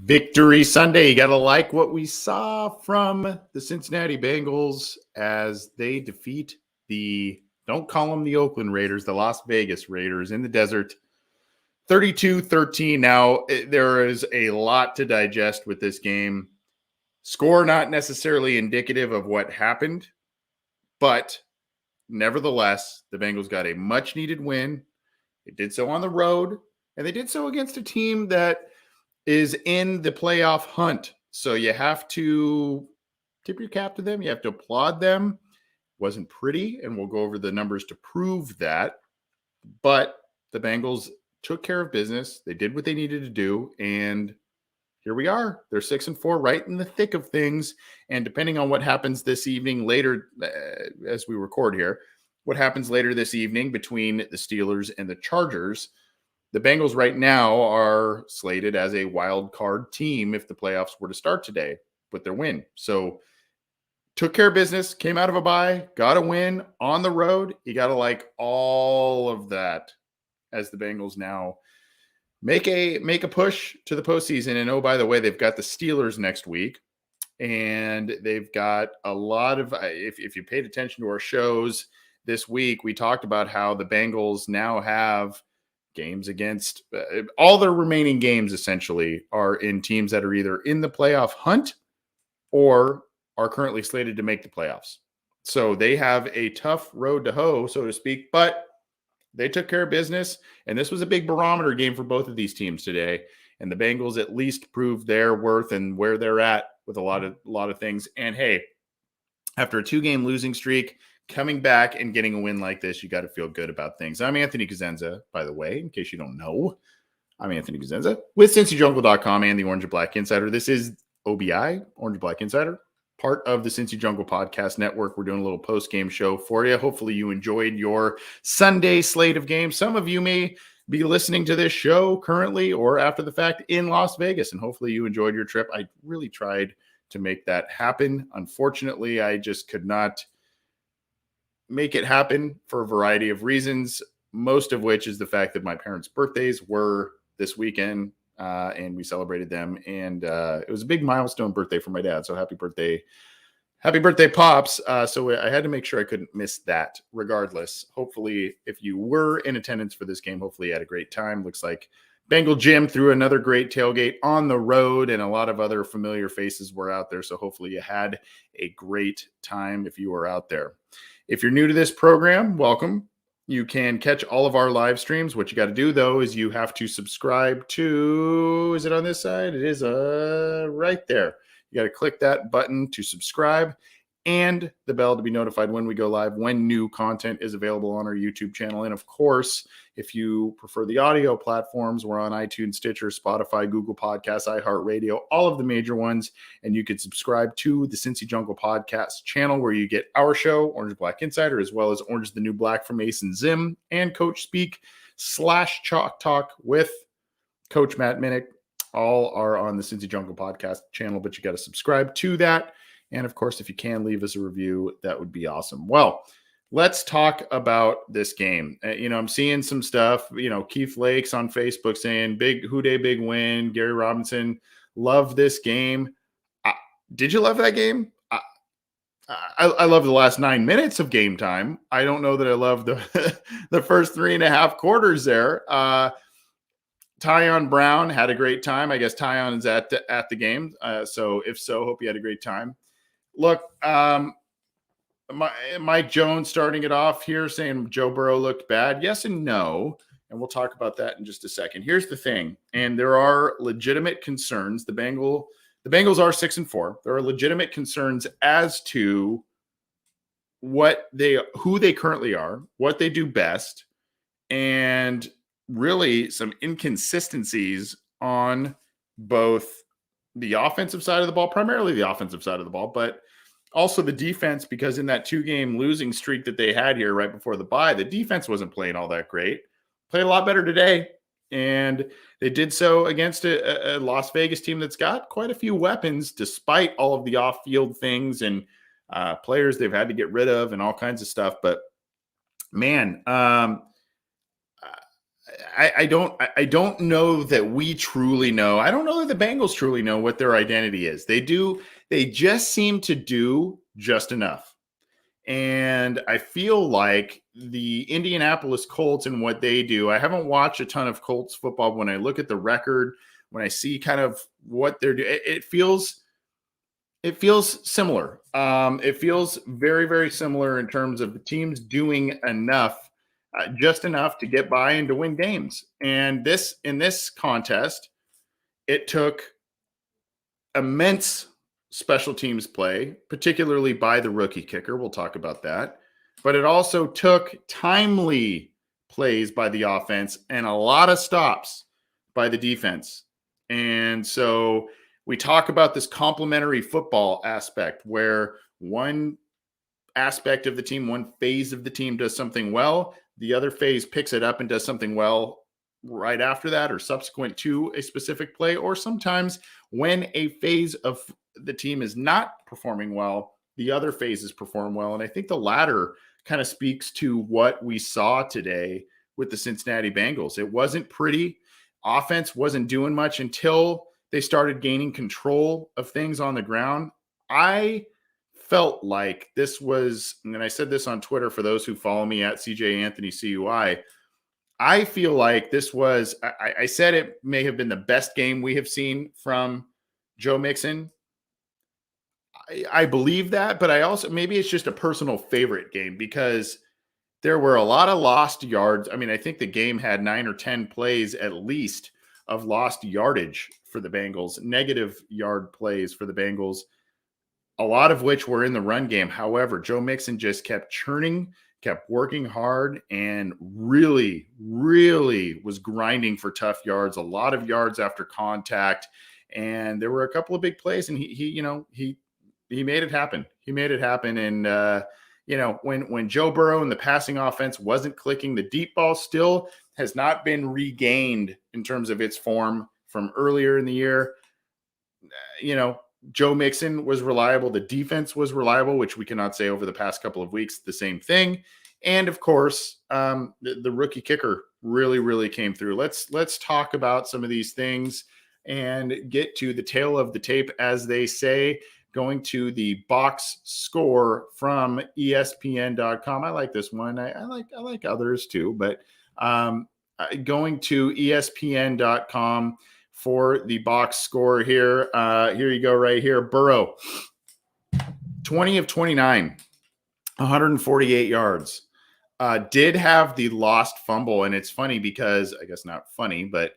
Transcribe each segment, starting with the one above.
Victory Sunday. You got to like what we saw from the Cincinnati Bengals as they defeat don't call them the Oakland Raiders, the Las Vegas Raiders in the desert, 32-13. Now, there is a lot to digest with this game. Score not necessarily indicative of what happened, but nevertheless, the Bengals got a much-needed win. They did so on the road, and they did so against a team that is in the playoff hunt. So you have to tip your cap to them. You have to applaud them. Wasn't pretty, and we'll go over the numbers to prove that. But the Bengals took care of business. They did what they needed to do, and here we are. They're 6-4, right in the thick of things. And depending on what happens this evening later, as we record here, what happens later this evening between the Steelers and the Chargers, the Bengals right now are slated as a wild card team if the playoffs were to start today with their win. So took care of business, came out of a bye, got a win on the road. You got to like all of that as the Bengals now make a push to the postseason. And oh, by the way, they've got the Steelers next week. And they've got a lot of, if you paid attention to our shows this week, we talked about how the Bengals now have games against all their remaining games essentially are in teams that are either in the playoff hunt or are currently slated to make the playoffs. So they have a tough road to hoe, so to speak, but they took care of business. And this was a big barometer game for both of these teams today. And the Bengals at least proved their worth and where they're at with a lot of things. And hey, after a 2-game losing streak, coming back and getting a win like this, you got to feel good about things. I'm Anthony Cosenza, by the way, in case you don't know. I'm Anthony Cosenza with CincyJungle.com and the Orange and Black Insider. This is OBI, Orange and Black Insider, part of the Cincy Jungle Podcast Network. We're doing a little post-game show for you. Hopefully you enjoyed your Sunday slate of games. Some of you may be listening to this show currently or after the fact in Las Vegas, and hopefully you enjoyed your trip. I really tried to make that happen. Unfortunately, I just could not make it happen for a variety of reasons, most of which is the fact that my parents' birthdays were this weekend, and we celebrated them. And it was a big milestone birthday for my dad. So happy birthday, Pops. So I had to make sure I couldn't miss that regardless. Hopefully, if you were in attendance for this game, hopefully you had a great time. Looks like Bengal Jim threw another great tailgate on the road, and a lot of other familiar faces were out there. So hopefully you had a great time if you were out there. If you're new to this program, welcome. You can catch all of our live streams. What you got to do, though, is you have to subscribe to, is it on this side? It is right there. You got to click that button to subscribe and the bell to be notified when we go live, when new content is available on our YouTube channel. And of course, if you prefer the audio platforms, we're on iTunes, Stitcher, Spotify, Google Podcasts, iHeartRadio, all of the major ones. And you can subscribe to the Cincy Jungle Podcast channel where you get our show, Orange Black Insider, as well as Orange is the New Black from Mason Zim and Coach Speak / Chalk Talk with Coach Matt Minnick. All are on the Cincy Jungle Podcast channel, but you got to subscribe to that. And of course, if you can leave us a review, that would be awesome. Well, let's talk about this game. I'm seeing some stuff, Keith Lakes on Facebook saying big Houday, big win. Gary Robinson, love this game. Did you love that game? I love the last 9 minutes of game time. I don't know that I love the first 3.5 quarters there. Tyon Brown had a great time. I guess Tyon is at the game. So if so, hope you had a great time. Look, Mike Jones starting it off here saying Joe Burrow looked bad. Yes and no. And we'll talk about that in just a second. Here's the thing. And there are legitimate concerns. The Bengals are 6-4. There are legitimate concerns as to who they currently are, what they do best, and really some inconsistencies on both the offensive side of the ball, primarily the offensive side of the ball, but also the defense, because in that 2-game losing streak that they had here right before the bye, the defense wasn't playing all that great. Played a lot better today, and they did so against a Las Vegas team that's got quite a few weapons, despite all of the off-field things and players they've had to get rid of and all kinds of stuff. But, man, I don't know that we truly know. I don't know that the Bengals truly know what their identity is. They just seem to do just enough. And I feel like the Indianapolis Colts and what they do, I haven't watched a ton of Colts football. When I look at the record, when I see kind of what they're doing, it feels similar. It feels very, very similar in terms of the teams doing enough, just enough to get by and to win games. And in this contest, it took immense special teams play, particularly by the rookie kicker. We'll talk about that. But it also took timely plays by the offense and a lot of stops by the defense. And so we talk about this complementary football aspect where one aspect of the team, one phase of the team does something well, the other phase picks it up and does something well right after that or subsequent to a specific play, or sometimes when a phase of the team is not performing well, the other phases perform well. And I think the latter kind of speaks to what we saw today with the Cincinnati Bengals. It wasn't pretty. Offense wasn't doing much until they started gaining control of things on the ground. I felt like this was, and I said this on Twitter for those who follow me at CJ Anthony CUI. I feel like this was, I said it may have been the best game we have seen from Joe Mixon. I believe that, but I also, maybe it's just a personal favorite game because there were a lot of lost yards. I mean, I think the game had 9 or 10 plays at least of lost yardage for the Bengals, negative yard plays for the Bengals, a lot of which were in the run game. However, Joe Mixon just kept churning, kept working hard, and really, really was grinding for tough yards, a lot of yards after contact. And there were a couple of big plays, and he made it happen. He made it happen. And, when Joe Burrow and the passing offense wasn't clicking, the deep ball still has not been regained in terms of its form from earlier in the year. Joe Mixon was reliable. The defense was reliable, which we cannot say over the past couple of weeks, the same thing. And of course, the rookie kicker really, really came through. Let's talk about some of these things and get to the tail of the tape, as they say, going to the box score from ESPN.com. I like this one. I like others too, but going to ESPN.com for the box score here. Here you go right here. Burrow, 20 of 29, 148 yards. Did have the lost fumble, and it's funny because, I guess not funny, but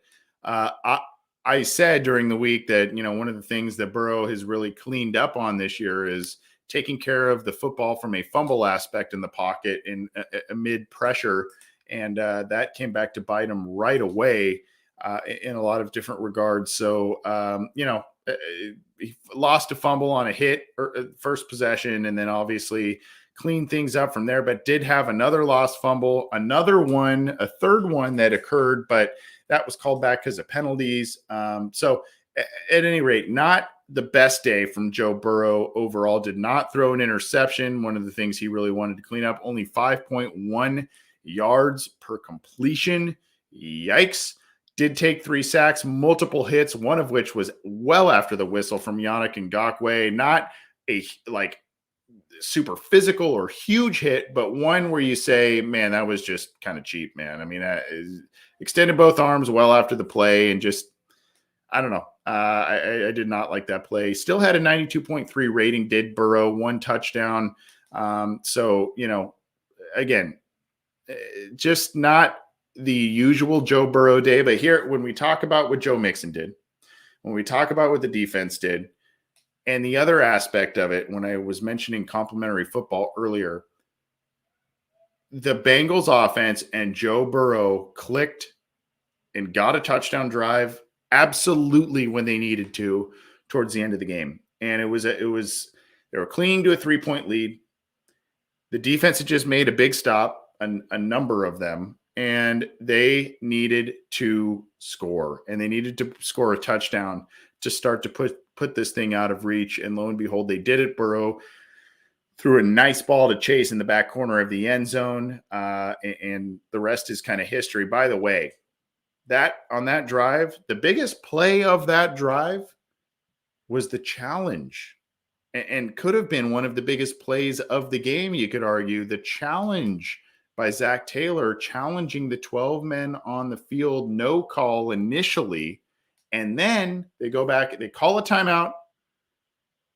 I said during the week that, one of the things that Burrow has really cleaned up on this year is taking care of the football from a fumble aspect in the pocket in amid pressure. And that came back to bite him right away in a lot of different regards. So, he lost a fumble on a hit or first possession, and then obviously cleaned things up from there, but did have another lost fumble, a third one that occurred, but that was called back because of penalties. So at any rate, not the best day from Joe Burrow overall. Did not throw an interception. One of the things he really wanted to clean up, only 5.1 yards per completion. Yikes. Did take 3 sacks, multiple hits, one of which was well after the whistle from Yannick Ngakoue. Not a super physical or huge hit, but one where you say, man, that was just kind of cheap, man. I mean, extended both arms well after the play, and just, I don't know. I did not like that play. Still had a 92.3 rating, did Burrow, 1 touchdown. So, again, just not the usual Joe Burrow day. But here, when we talk about what Joe Mixon did, when we talk about what the defense did, and the other aspect of it, when I was mentioning complementary football earlier, the Bengals offense and Joe Burrow clicked and got a touchdown drive absolutely when they needed to towards the end of the game. And they were clinging to a 3-point lead. The defense had just made a big stop, a number of them, and they needed to score, and they needed to score a touchdown to start to put this thing out of reach. And lo and behold, they did it. Burrow threw a nice ball to Chase in the back corner of the end zone, and the rest is kind of history. By the way, on that drive, the biggest play of that drive was the challenge, and could have been one of the biggest plays of the game, you could argue. The challenge by Zach Taylor, challenging the 12 men on the field, no call initially, and then they go back, they call a timeout.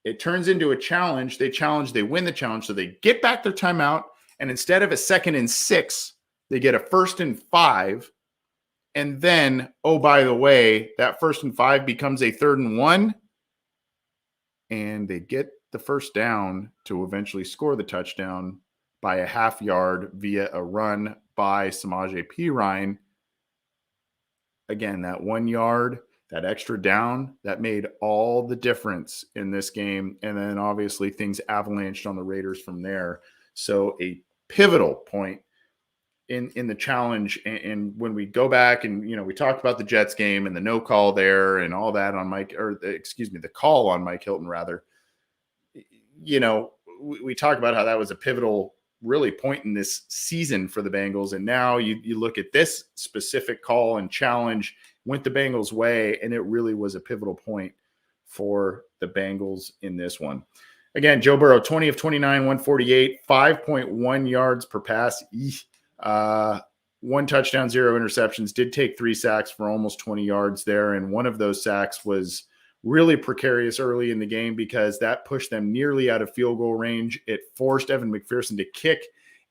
It turns into a challenge. They challenge, they win the challenge, so they get back their timeout, and instead of a 2nd and 6, they get a 1st and 5. And then, oh, by the way, that 1st and 5 becomes a 3rd and 1. And they get the first down to eventually score the touchdown by a half yard via a run by Samaje Perine. Again, that 1 yard, that extra down, that made all the difference in this game. And then obviously things avalanched on the Raiders from there. So a pivotal point in the challenge. And when we go back and, we talked about the Jets game and the no call there and all that on the call on Mike Hilton, rather, we talk about how that was a pivotal really point in this season for the Bengals. And now you look at this specific call and challenge went the Bengals' way, and it really was a pivotal point for the Bengals in this one. Again, Joe Burrow, 20 of 29, 148, 5.1 yards per pass. 1 touchdown, 0 interceptions, did take 3 sacks for almost 20 yards there. And one of those sacks was really precarious early in the game because that pushed them nearly out of field goal range. It forced Evan McPherson to kick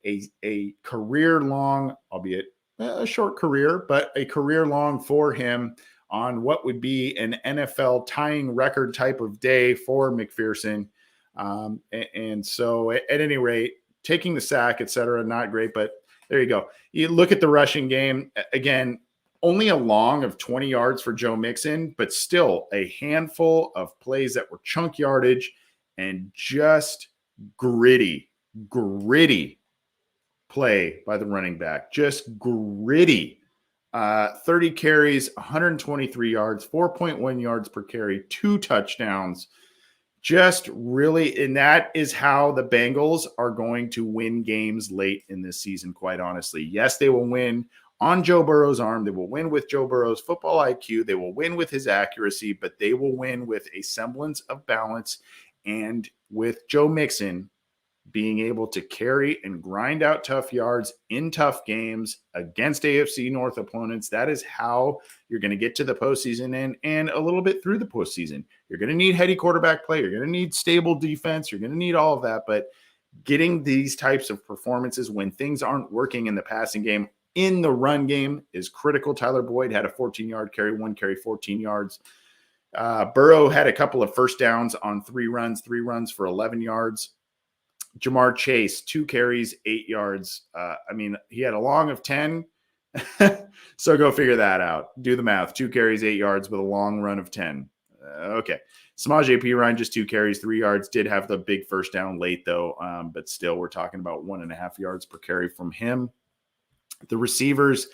a career-long, albeit a short career, but a career-long for him on what would be an NFL tying record type of day for McPherson. And so at any rate, taking the sack, et cetera, not great, but there you go. You look at the rushing game, again, only a long of 20 yards for Joe Mixon, but still a handful of plays that were chunk yardage and just gritty play by the running back. Just gritty. 30 carries, 123 yards, 4.1 yards per carry, 2 touchdowns. Just really, and that is how the Bengals are going to win games late in this season, quite honestly. Yes, they will win on Joe Burrow's arm. They will win with Joe Burrow's football IQ. They will win with his accuracy, but they will win with a semblance of balance and with Joe Mixon being able to carry and grind out tough yards in tough games against AFC North opponents. That is how you're going to get to the postseason and a little bit through the postseason. You're going to need heady quarterback play. You're going to need stable defense. You're going to need all of that. But getting these types of performances when things aren't working in the passing game, in the run game, is critical. Tyler Boyd had a 14-yard carry, 1 carry, 14 yards. Burrow had a couple of first downs on 3 runs for 11 yards. Jamar Chase, 2 carries, 8 yards. He had a long of 10. So go figure that out. Do the math. 2 carries, 8 yards with a long run of 10. Okay. Samaje Perine, just 2 carries, 3 yards. Did have the big first down late, though. But still, we're talking about 1.5 yards per carry from him. The receivers,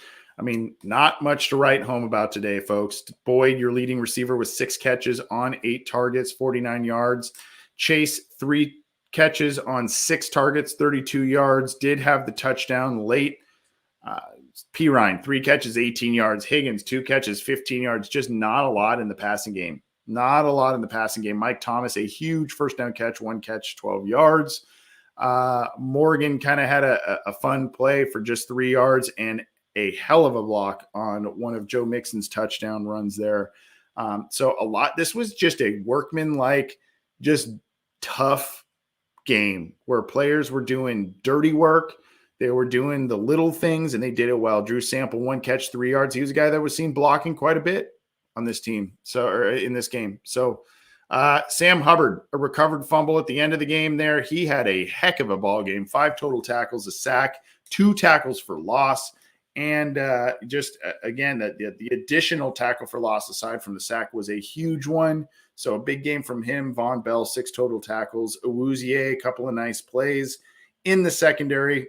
not much to write home about today, folks. Boyd, your leading receiver, with 6 catches on 8 targets, 49 yards. Chase, 3 catches on 6 targets, 32 yards, did have the touchdown late. Perine, 3 catches, 18 yards. Higgins, 2 catches, 15 yards. Just not a lot in the passing game. Mike Thomas, a huge first down catch, 1 catch, 12 yards. Morgan kind of had a fun play for just 3 yards and a hell of a block on one of Joe Mixon's touchdown runs there. This was just a workman-like, just tough game where players were doing dirty work. They were doing the little things, and they did it well. Drew Sample, 1 catch, 3 yards. He was a guy that was seen blocking quite a bit on this team, or in this game. So Sam Hubbard, a recovered fumble at the end of the game there. He had a heck of a ball game. 5 total tackles, a sack, 2 tackles for loss. And again, the additional tackle for loss aside from the sack was a huge one. So a big game from him. Von Bell, 6 total tackles. Awuzie, a couple of nice plays in the secondary.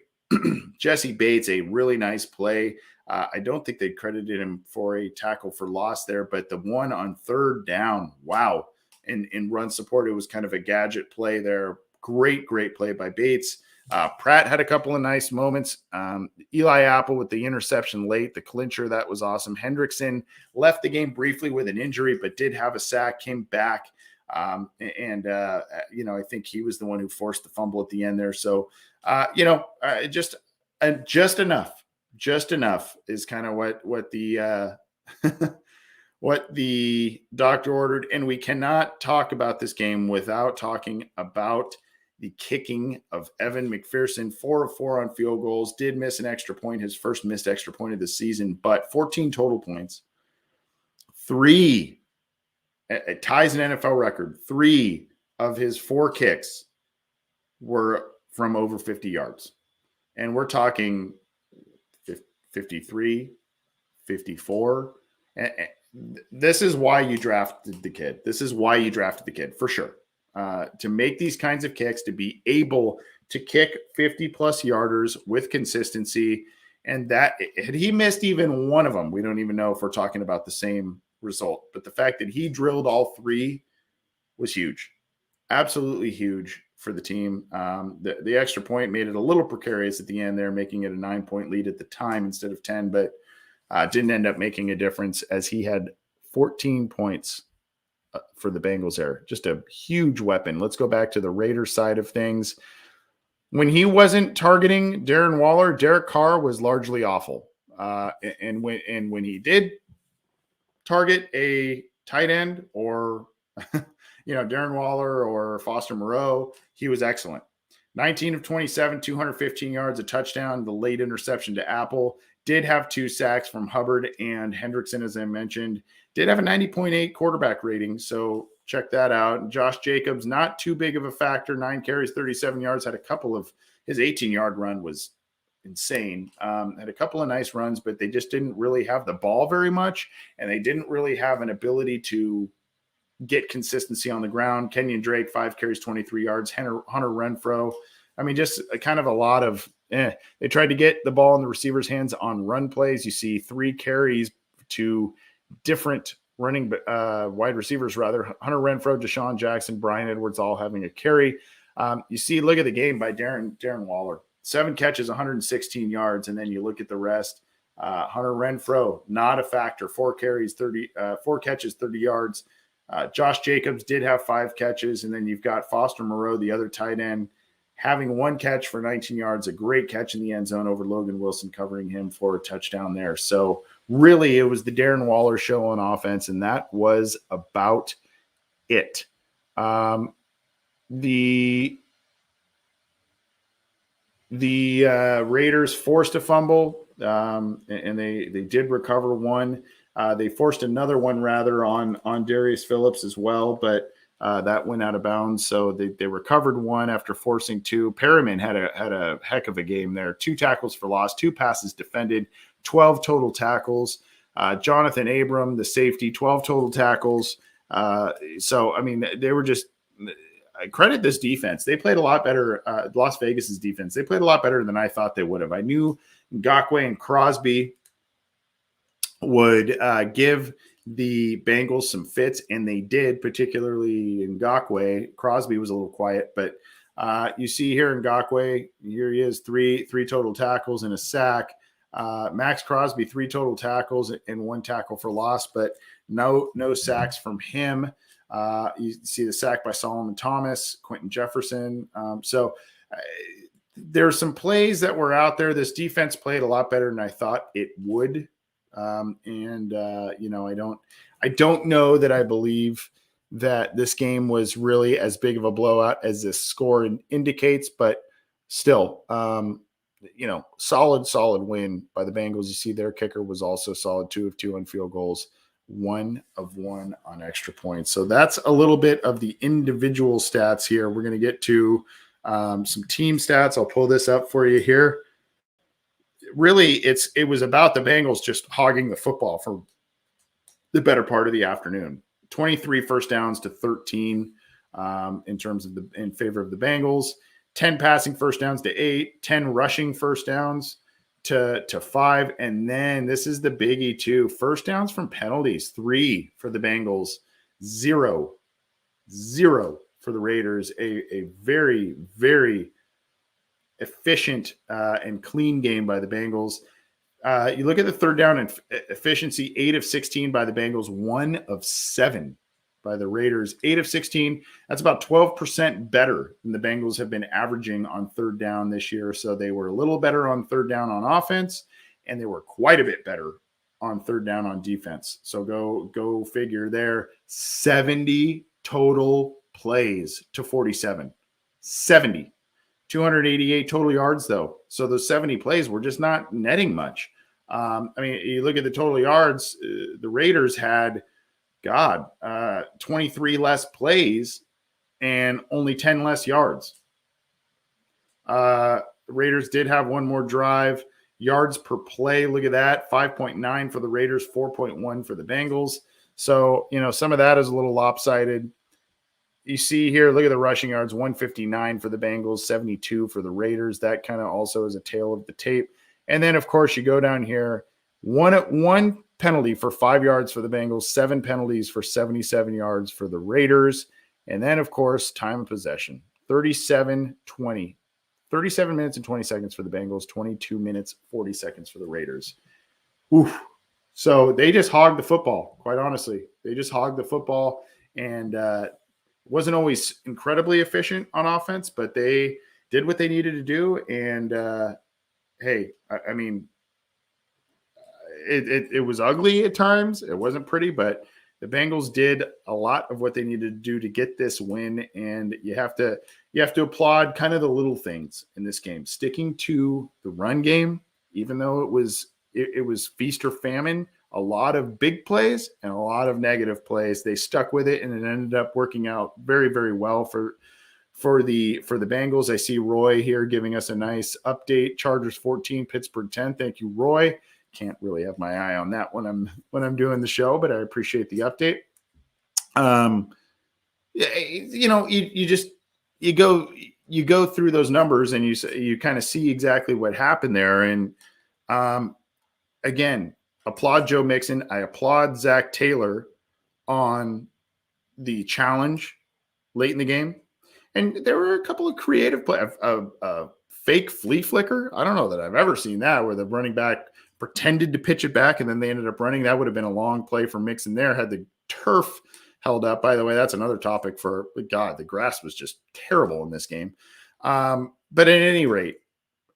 Jesse Bates, a really nice play. I don't think they credited him for a tackle for loss there, but the one on 3rd down, wow. In run support, it was kind of a gadget play there. Great play by Bates. Pratt had a couple of nice moments. Eli Apple with the interception late, the clincher, that was awesome. Hendrickson left the game briefly with an injury, but did have a sack, came back. I think he was the one who forced the fumble at the end there. So, just enough is kind of what the what the doctor ordered. And we cannot talk about this game without talking about the kicking of Evan McPherson. 4 of 4 on field goals, did miss an extra point, his first missed extra point of the season, but 14 total points. 3, it ties an NFL record. 3 of his 4 kicks were from over 50 yards. And we're talking 53, 54. This is why you drafted the kid. This is why you drafted the kid, for sure. To make these kinds of kicks, to be able to kick 50-plus yarders with consistency. And that, had he missed even one of them, we don't even know if we're talking about the same result. But the fact that he drilled all 3 was huge. Absolutely huge for the team. The extra point made it a little precarious at the end there, making it a 9-point lead at the time instead of 10, but didn't end up making a difference as he had 14 points for the Bengals there. Just a huge weapon. Let's go back to the Raiders side of things. When he wasn't targeting Darren Waller, Derek Carr was largely awful. And when he did target a tight end or Darren Waller or Foster Moreau, he was excellent. 19 of 27, 215 yards, a touchdown, the late interception to Apple. Did have 2 sacks from Hubbard and Hendrickson, as I mentioned. Did have a 90.8 quarterback rating, so check that out. Josh Jacobs, not too big of a factor. 9 carries, 37 yards. Had a couple of his 18-yard run was insane. Had a couple of nice runs, but they just didn't really have the ball very much, and they didn't really have an ability to get consistency on the ground. Kenyon Drake, 5 carries, 23 yards. Hunter Renfrow. I mean, just kind of a lot of They tried to get the ball in the receiver's hands on run plays. You see 3 carries to different running wide receivers, rather. Hunter Renfrow, Deshaun Jackson, Brian Edwards all having a carry. You see, look at the game by Darren Waller. 7 catches, 116 yards, and then you look at the rest. Hunter Renfrow, not a factor. 4 catches, 30 yards. Josh Jacobs did have 5 catches, and then you've got Foster Moreau, the other tight end, having 1 catch for 19 yards, a great catch in the end zone over Logan Wilson, covering him for a touchdown there. So really, it was the Darren Waller show on offense, and that was about it. The Raiders forced a fumble, and they did recover 1. They forced another one, rather, on Darius Phillips as well, but that went out of bounds. So they recovered 1 after forcing 2. Perriman had a heck of a game there. 2 tackles for loss, 2 passes defended, 12 total tackles. Jonathan Abram, the safety, 12 total tackles. So, I mean, they were just – I credit this defense. They played a lot better. Las Vegas's defense. They played a lot better than I thought they would have. I knew Ngakoue and Crosby would give the Bengals some fits, and they did, particularly Ngakoue. Crosby was a little quiet, but you see here Ngakoue, here he is, three total tackles and a sack. Max Crosby, 3 total tackles and 1 tackle for loss, but no sacks from him. You see the sack by Solomon Thomas, Quentin Jefferson. So there's some plays that were out there. This defense played a lot better than I thought it would. I don't know that I believe that this game was really as big of a blowout as this score indicates, but still, solid win by the Bengals. You see their kicker was also solid, 2 of 2 on field goals, 1 of 1 on extra points. So that's a little bit of the individual stats here. We're going to get to some team stats. I'll pull this up for you here. Really, it was about the Bengals just hogging the football for the better part of the afternoon. 23 first downs to 13 in favor of the Bengals. 10 passing first downs to 8. 10 rushing first downs to 5. And then this is the biggie too. First downs from penalties, 3 for the Bengals, 0 for the Raiders. A very, very efficient and clean game by the Bengals. You look at the third down and efficiency, 8 of 16 by the Bengals, 1 of 7 by the Raiders. 8 of 16. That's about 12% better than the Bengals have been averaging on third down this year. So they were a little better on third down on offense, and they were quite a bit better on third down on defense. So go figure there. 70 total plays to 47. 70. 288 total yards, though. So those 70 plays were just not netting much. I mean, you look at the total yards, the Raiders had, 23 less plays and only 10 less yards. The Raiders did have one more drive. Yards per play, look at that, 5.9 for the Raiders, 4.1 for the Bengals. So, some of that is a little lopsided. You see here, look at the rushing yards, 159 for the Bengals, 72 for the Raiders. That kind of also is a tail of the tape. And then, of course, you go down here, one penalty for 5 yards for the Bengals, 7 penalties for 77 yards for the Raiders. And then, of course, time of possession, 37 minutes and 20 seconds for the Bengals, 22 minutes, 40 seconds for the Raiders. Oof. So they just hogged the football, quite honestly. They just hogged the football, and wasn't always incredibly efficient on offense, but they did what they needed to do. And hey, I mean, it was ugly at times. It wasn't pretty, but the Bengals did a lot of what they needed to do to get this win. And you have to applaud kind of the little things in this game, sticking to the run game, even though it was feast or famine. A lot of big plays and a lot of negative plays. They stuck with it, and it ended up working out very, very well for the Bengals. I see Roy here giving us a nice update. Chargers 14, Pittsburgh 10. Thank you, Roy. Can't really have my eye on that when I'm doing the show, but I appreciate the update. You go through those numbers and you kind of see exactly what happened there. And again, applaud Joe Mixon. I applaud Zach Taylor on the challenge late in the game. And there were a couple of creative plays. A fake flea flicker. I don't know that I've ever seen that, where the running back pretended to pitch it back and then they ended up running. That would have been a long play for Mixon there had the turf held up. By the way, that's another topic for God. The grass was just terrible in this game. But at any rate,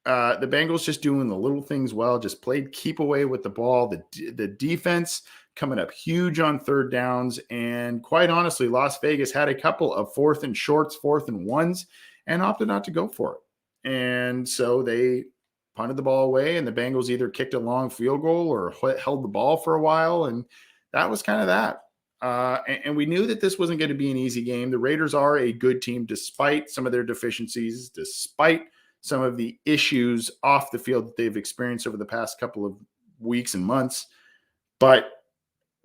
the Bengals just doing the little things well, just played keep away with the ball. The defense coming up huge on third downs. And quite honestly, Las Vegas had a couple of 4th and shorts, 4th and 1s, and opted not to go for it. And so they punted the ball away, and the Bengals either kicked a long field goal or held the ball for a while. And that was kind of that. And we knew that this wasn't going to be an easy game. The Raiders are a good team, despite some of their deficiencies, despite some of the issues off the field that they've experienced over the past couple of weeks and months. But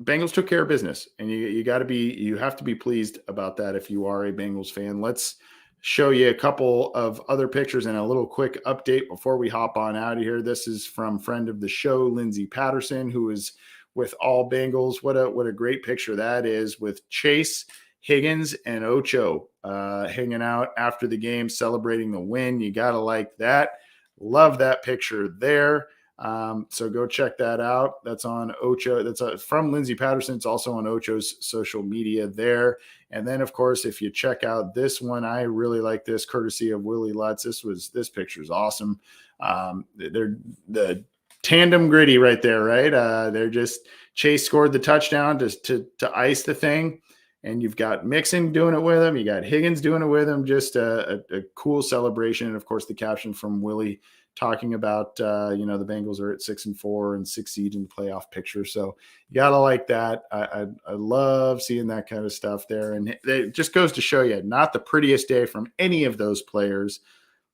Bengals took care of business, and you have to be pleased about that if you are a Bengals fan. Let's show you a couple of other pictures and a little quick update before we hop on out of here. This is from friend of the show, Lindsey Patterson, who is with All Bengals. What a great picture that is, with Chase, Higgins, and Ocho hanging out after the game, celebrating the win. You got to like that. Love that picture there. So go check that out. That's on Ocho. That's from Lindsey Patterson. It's also on Ocho's social media there. And then, of course, if you check out this one, I really like this, courtesy of Willie Lutz. This picture is awesome. They're the tandem gritty right there, right? They're just Chase scored the touchdown to ice the thing. And you've got Mixon doing it with him. You got Higgins doing it with him. Just a cool celebration. And, of course, the caption from Willie talking about, the Bengals are at 6-4 and 6 seed in the playoff picture. So you got to like that. I love seeing that kind of stuff there. And it just goes to show you, not the prettiest day from any of those players.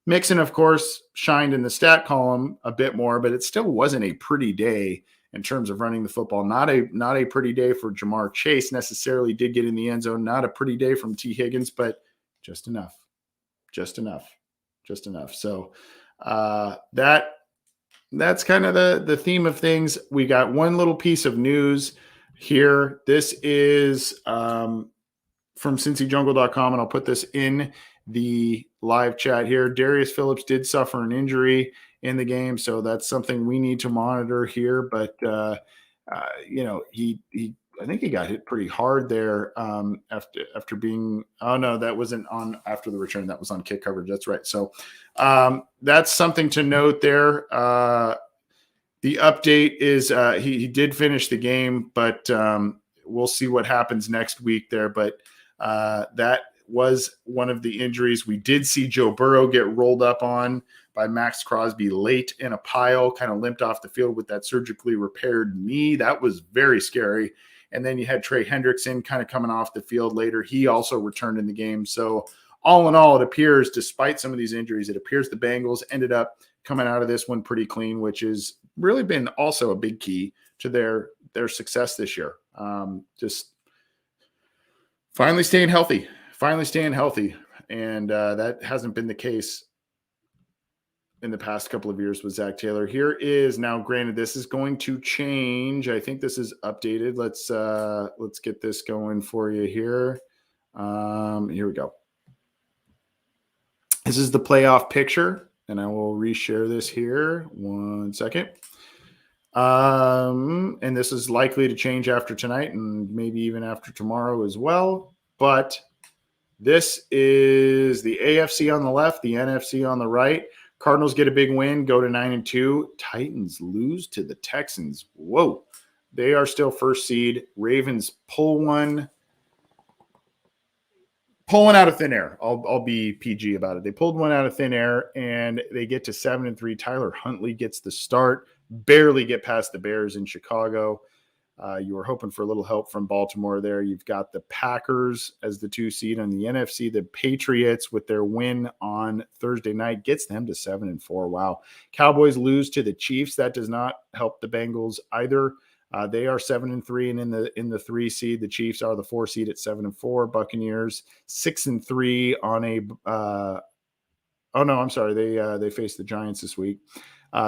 Mixon, of course, shined in the stat column a bit more, but it still wasn't a pretty day in terms of running the football. Not a pretty day for Jamar Chase, necessarily did get in the end zone. Not a pretty day from T. Higgins, but just enough. So that's kind of the theme of things. We got one little piece of news here. This is from cincyjungle.com, and I'll put this in the live chat here. Darius Phillips did suffer an injury in the game, so that's something we need to monitor here. But he I think he got hit pretty hard there after being. Oh no, that wasn't on after the return. That was on kick coverage. That's right. So that's something to note there. The update is he did finish the game, but we'll see what happens next week there. But that was one of the injuries. We did see Joe Burrow get rolled up on by Max Crosby late in a pile, kind of limped off the field with that surgically repaired knee. That was very scary. And then you had Trey Hendrickson kind of coming off the field later. He also returned in the game. So all in all, it appears, despite some of these injuries, it appears the Bengals ended up coming out of this one pretty clean, which has really been also a big key to their success this year. Just finally staying healthy. And that hasn't been the case in the past couple of years with Zach Taylor. Here is now, granted, this is going to change. I think this is updated. Let's get this going for you here. Here we go. This is the playoff picture, and I will reshare this here. 1 second. And this is likely to change after tonight and maybe even after tomorrow as well. But this is the AFC on the left, the NFC on the right. Cardinals get a big win, go to 9-2. Titans lose to the Texans. Whoa. They are still first seed. Ravens pull one out of thin air. I'll be PG about it. They pulled one out of thin air, and they get to 7-3. Tyler Huntley gets the start. Barely get past the Bears in Chicago. You were hoping for a little help from Baltimore there. You've got the Packers as the 2 seed on the NFC. The Patriots, with their win on Thursday night, gets them to 7-4. Wow. Cowboys lose to the Chiefs. That does not help the Bengals either. They are 7-3, and in the 3 seed, the Chiefs are the 4 seed at 7-4. Buccaneers 6-3 on a. They face the Giants this week.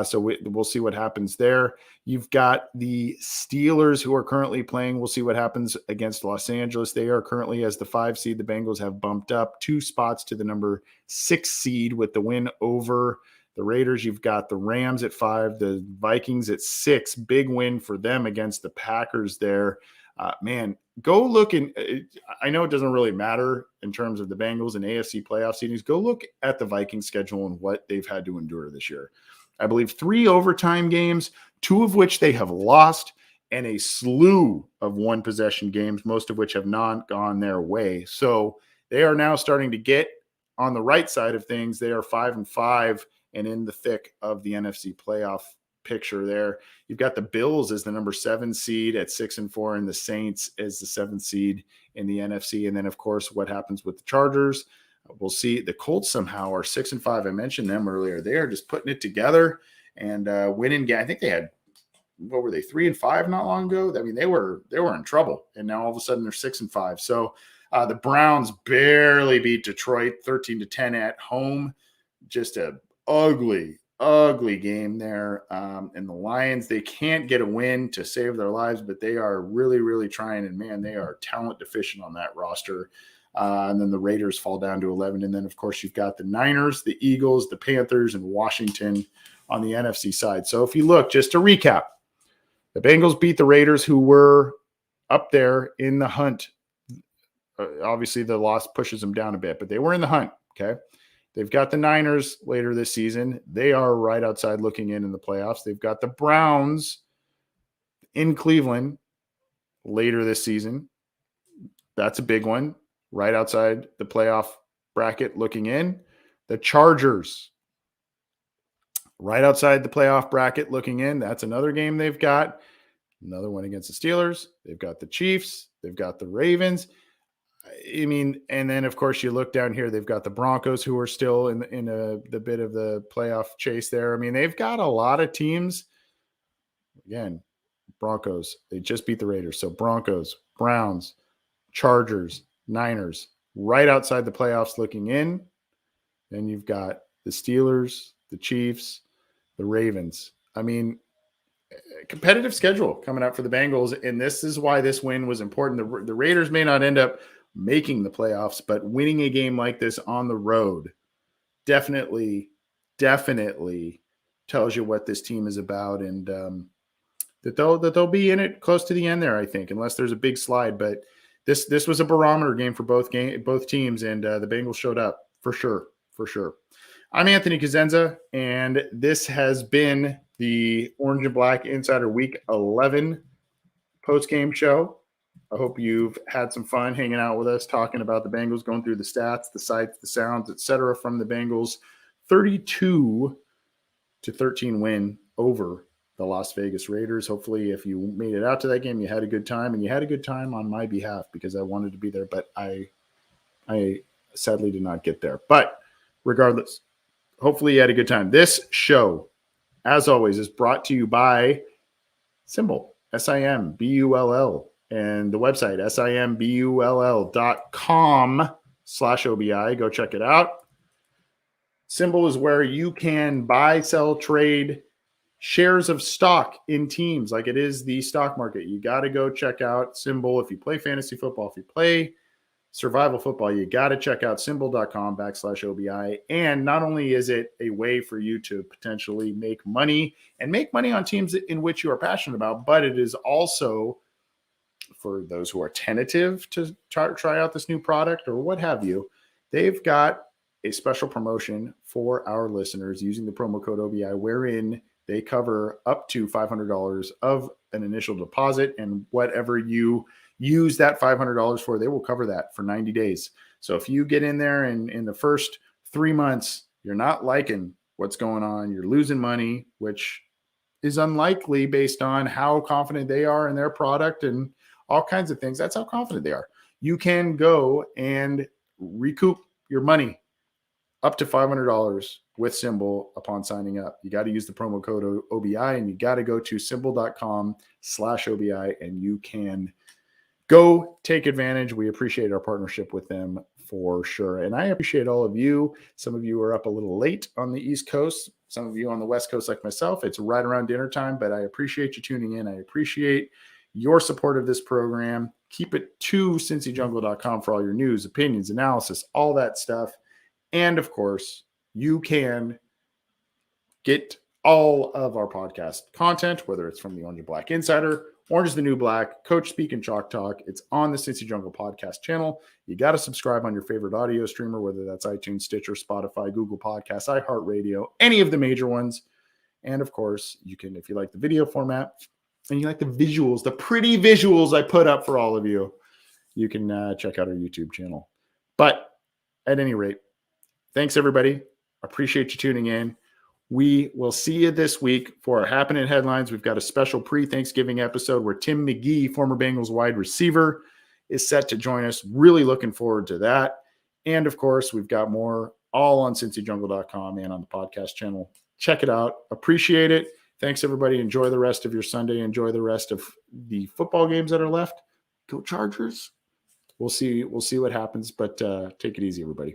So we'll see what happens there. You've got the Steelers, who are currently playing. We'll see what happens against Los Angeles. They are currently as the 5 seed. The Bengals have bumped up 2 spots to the number 6 seed with the win over the Raiders. You've got the Rams at 5, the Vikings at 6. Big win for them against the Packers there. Man, go look I know it doesn't really matter in terms of the Bengals and AFC playoff seedings. Go look at the Vikings schedule and what they've had to endure this year. I believe 3 overtime games, 2 of which they have lost, and a slew of 1-possession games, most of which have not gone their way. So they are now starting to get on the right side of things. They are 5-5 and in the thick of the NFC playoff picture there. You've got the Bills as the number 7 seed at 6-4, and the Saints as the 7th seed in the NFC. And then, of course, what happens with the Chargers? We'll see. The Colts somehow are 6-5. I mentioned them earlier. They are just putting it together and winning. I think they had, what were they, 3-5 not long ago? I mean, they were in trouble, and now all of a sudden they're 6-5. So the Browns barely beat Detroit 13-10 at home. Just a ugly game there. And the Lions, they can't get a win to save their lives, but they are really, really trying. And man, they are talent deficient on that roster. And then the Raiders fall down to 11. And then, of course, you've got the Niners, the Eagles, the Panthers, and Washington on the NFC side. So if you look, just to recap, the Bengals beat the Raiders, who were up there in the hunt. Obviously, the loss pushes them down a bit, but they were in the hunt, okay? They've got the Niners later this season. They are right outside looking in the playoffs. They've got the Browns in Cleveland later this season. That's a big one. Right outside the playoff bracket looking in. The Chargers, right outside the playoff bracket looking in. That's another game they've got. Another one against the Steelers. They've got the Chiefs. They've got the Ravens. I mean, and then, of course, you look down here, they've got the Broncos, who are still in the bit of the playoff chase there. I mean, they've got a lot of teams. Again, Broncos, they just beat the Raiders. So Broncos, Browns, Chargers, Niners, right outside the playoffs looking in. Then you've got the Steelers, the Chiefs, the Ravens. I mean, competitive schedule coming up for the Bengals, and this is why this win was important. The Raiders may not end up making the playoffs, but winning a game like this on the road definitely tells you what this team is about, and that they'll be in it close to the end there, I think, unless there's a big slide. But this was a barometer game for both teams, and the Bengals showed up for sure. I'm Anthony Cosenza, and this has been the Orange and Black Insider Week 11 post-game show. I hope you've had some fun hanging out with us, talking about the Bengals, going through the stats, the sights, the sounds, etc. from the Bengals' 32-13 win over the Las Vegas Raiders. Hopefully, if you made it out to that game, you had a good time, and you had a good time on my behalf because I wanted to be there, but I sadly did not get there. But regardless, hopefully you had a good time. This show, as always, is brought to you by Simbull, SIMBULL, and the website, simbull.com/OBI. Go check it out. Simbull is where you can buy, sell, trade shares of stock in teams like it is the stock market. You got to go check out Simbull. If you play fantasy football, if you play survival football, you got to check out simbull.com/OBI. And not only is it a way for you to potentially make money on teams in which you are passionate about, but it is also for those who are tentative to try out this new product or what have you. They've got a special promotion for our listeners using the promo code OBI, wherein they cover up to $500 of an initial deposit, and whatever you use that $500 for, they will cover that for 90 days. So if you get in there and in the first 3 months, you're not liking what's going on, you're losing money, which is unlikely based on how confident they are in their product and all kinds of things. That's how confident they are. You can go and recoup your money up to $500 with Simbull upon signing up. You got to use the promo code OBI, and you got to go to simbull.com/OBI, and you can go take advantage. We appreciate our partnership with them for sure. And I appreciate all of you. Some of you are up a little late on the East Coast. Some of you on the West Coast like myself. It's right around dinner time, but I appreciate you tuning in. I appreciate your support of this program. Keep it to cincyjungle.com for all your news, opinions, analysis, all that stuff. And of course, you can get all of our podcast content, whether it's from the Orange and Black Insider, Orange is the New Black, Coach Speak and Chalk Talk. It's on the Cincy Jungle podcast channel. You got to subscribe on your favorite audio streamer, whether that's iTunes, Stitcher, Spotify, Google Podcasts, iHeartRadio, any of the major ones. And of course, you can, if you like the video format and you like the visuals, the pretty visuals I put up for all of you, you can check out our YouTube channel. But at any rate, thanks, everybody. Appreciate you tuning in. We will see you this week for our Happening Headlines. We've got a special pre-Thanksgiving episode where Tim McGee, former Bengals wide receiver, is set to join us. Really looking forward to that. And, of course, we've got more all on cincyjungle.com and on the podcast channel. Check it out. Appreciate it. Thanks, everybody. Enjoy the rest of your Sunday. Enjoy the rest of the football games that are left. Go Chargers. We'll see what happens, but take it easy, everybody.